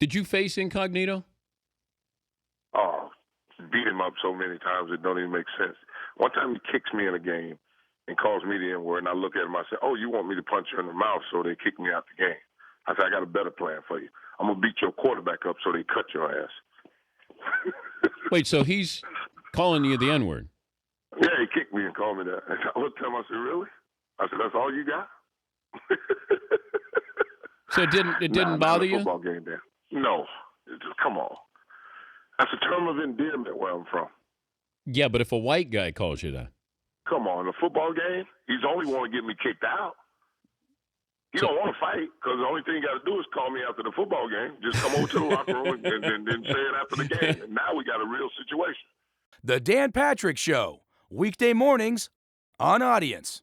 Did you face Incognito? Oh, beat him up so many times it don't even make sense. One time he kicks me in a game and calls me the N-word, and I look at him, I say, oh, you want me to punch you in the mouth, so they kick me out the game. I said, I got a better plan for you. I'm going to beat your quarterback up so they cut your ass. Wait, so he's calling you the N-word? Yeah, he kicked me and called me that. And I looked at him, I said, really? I said, that's all you got? So it didn't bother you? Football game there. No. Just, come on. That's a term of endearment where I'm from. Yeah, but if a white guy calls you that. Come on, a football game, he's only want to get me kicked out. He don't want to fight because the only thing you got to do is call me after the football game. Just come over to the locker room and then say it after the game. And now we got a real situation. The Dan Patrick Show, weekday mornings on Audience.